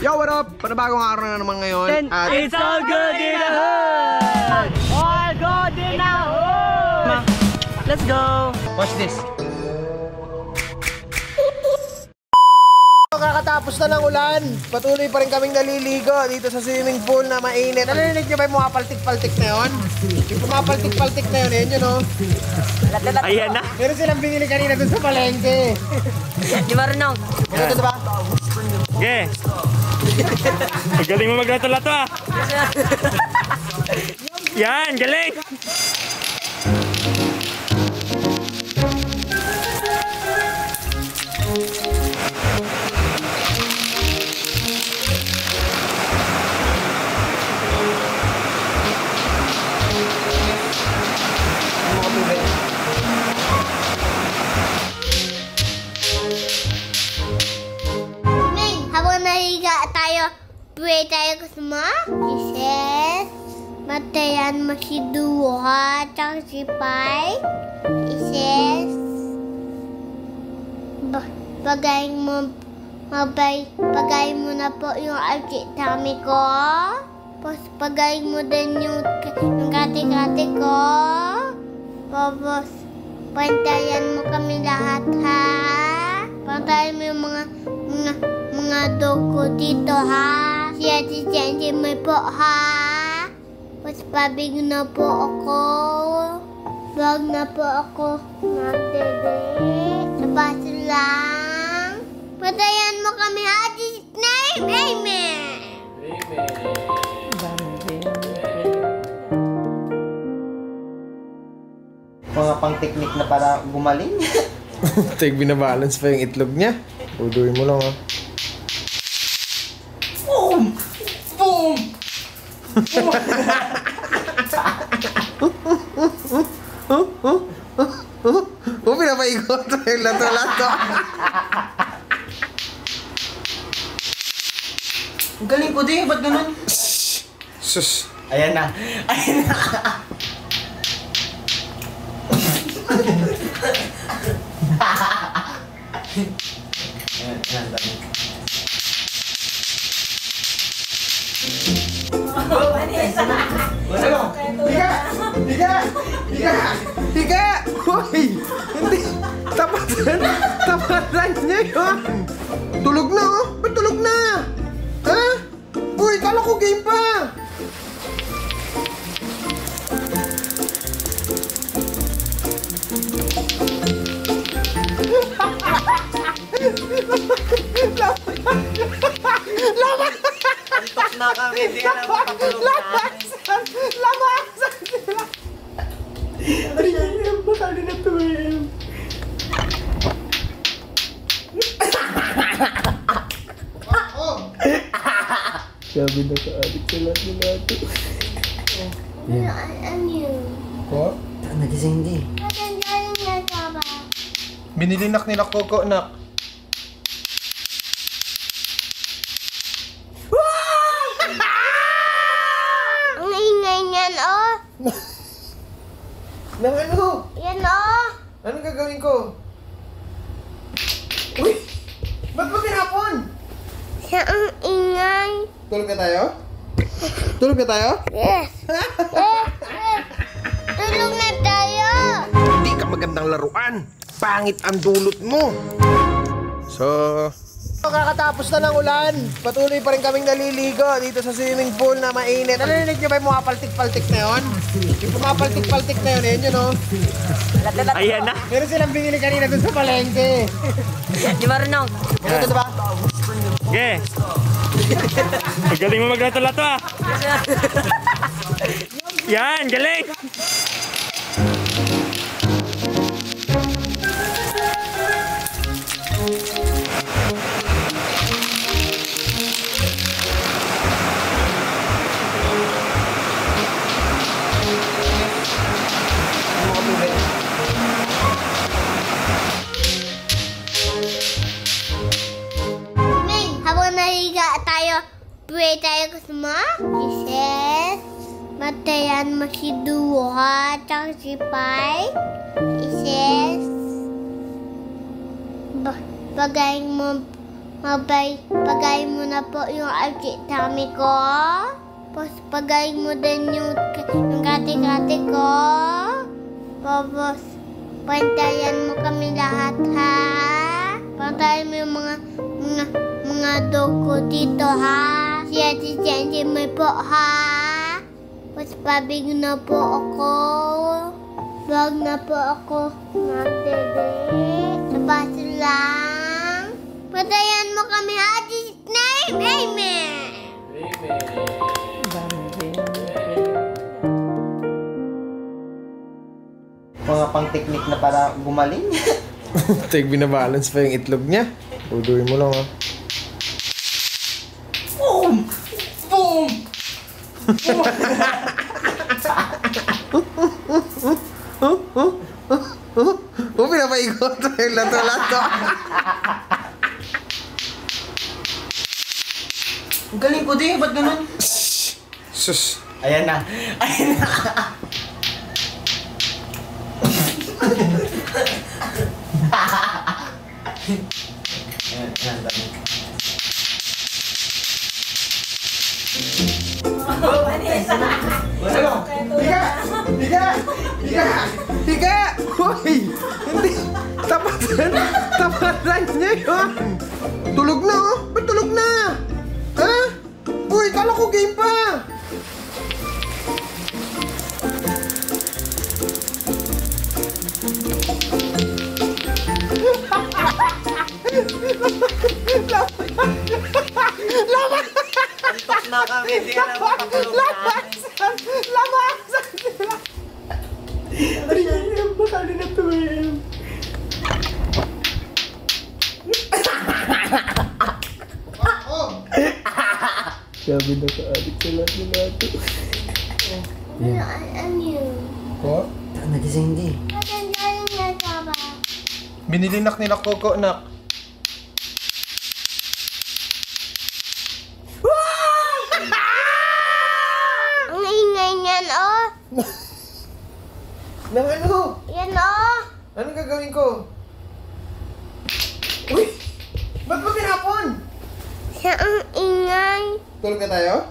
Yo, what up? Panibagong araw na naman ngayon. It's all good in the hood! All good in the hood! Let's go! Watch this. Kakatapos na ng ulan, patuloy pa rin kaming naliligo dito sa swimming pool na mainit. Narinig nyo ba yung pumapaltik-paltik na yun? Yung pumapaltik-paltik na yun, yun o. Ayan na. Meron silang binili kanina dun sa palengke. Di marunong. Ito ba? Okay. Galing mo maglato-lato ah. Yan, galing. Pray tayo semua. Jesus, matayan mo si Duha at si Pai. Jesus, bagay mo na po yung archit kami ko. Pagay mo din yung kati-kati ko. Tapos, pantayan mo kami lahat ha. Pantayan mo yung mga doko dito ha. Siya may po ha. Mas pabig na po ako. Wag na po ako. Natili. Labas lang. Patayan mo kami ha. Jesus name. Amen. Mga pang teknik na para gumaling. Tek, binabalance pa yung itlog niya. Uduin mo lang ha. Boom! Boom! Oh, pinapaikot yung lato-lato. Ang galing ko din. Ba't ganun? Sus. Ayan na. Ayan na. Higa! Hoy! Hindi! Tapatan niya yun! Tulog na oh! Ba't tulog na? Ha? Uy! Kala ko game pa! Laman! Antok na kami. Hindi na makapagulong na. Lamasan sila! Ariyan, baka na tuwim. Sabi na ka-adik sa lahat ng nato. Ano yun? Po? Nagising hindi. Matandaan niya ka ba? Binilinak nila Coco, nak. Ang ingay niyan oh. Nang ano? Yan oh. Anong gagawin ko? Uy! Ba't mo tinapon? Siya ang ingay. Tulog na tayo? Tulog na tayo? Yes. Tulog na tayo. Hindi ka magandang laruan. Pangit ang dulot mo. So, kakatapos na ng ulan, patuloy pa rin kaming naliligo dito sa swimming pool na mainit. Narinig nyo ba yung pumapaltik-paltik na yun? Yung pumapaltik-paltik na yun, yun o. Ayan na. Meron silang binili kanina dun sa palengke. Di marunong. Ito ba? Okay. Galing mo maglato-lato ah. Yan, galing. Habang nahiga tayo, pray tayo semua. Jesus, matayan mo si Duha at si Pai. Jesus, bagay mo Pagay mo na po yung tummy ko. Tapos pagay mo din yung kati-kati ko. Tapos pantayan mo kami lahat, ha? Pantayan mo yung mga dugo dito, ha? Si Ate Sandy mo po, ha? Tapos pabig na po ako. Vlog na po ako. Sa baso lang. Patayan mo kami, ha? Jesus name, amen! Mga pang-technique na para gumaling. Tek, binabalance pa yung itlog niya. Uduin mo lang, ha? Boom! Boom! Pinapaikot yung lato-lato. Ang galing ko din, ba't ganun? Sus. Ayan na. Ayan na. Higa! Hoy! Hindi! Tapatan niya yun! Tulog na, oh! Ba't tulog na? Ha? Uy, kala ko game pa! Antok na kami, di na makapagulong na. Lamasan sila! Ayun, baka na tuwim. Sabi na ka-adik sa lahat ng nato. Ano yun? Oh? Nagising di. Matandaan niya ka ba? Binilinak nila Coco, nak. Ang ingay niyan, oh! Nang ano? Yan, oh! Anong gagawin ko? Uy! Ba't mo pinapon? Siya ang ingay. Tulog na tayo?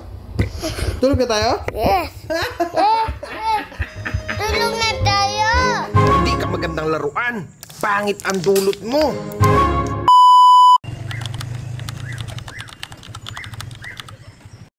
Tulog na tayo? Yes! Yes! Tulog na tayo! Hindi ka magandang laruan. Pangit ang dulot mo.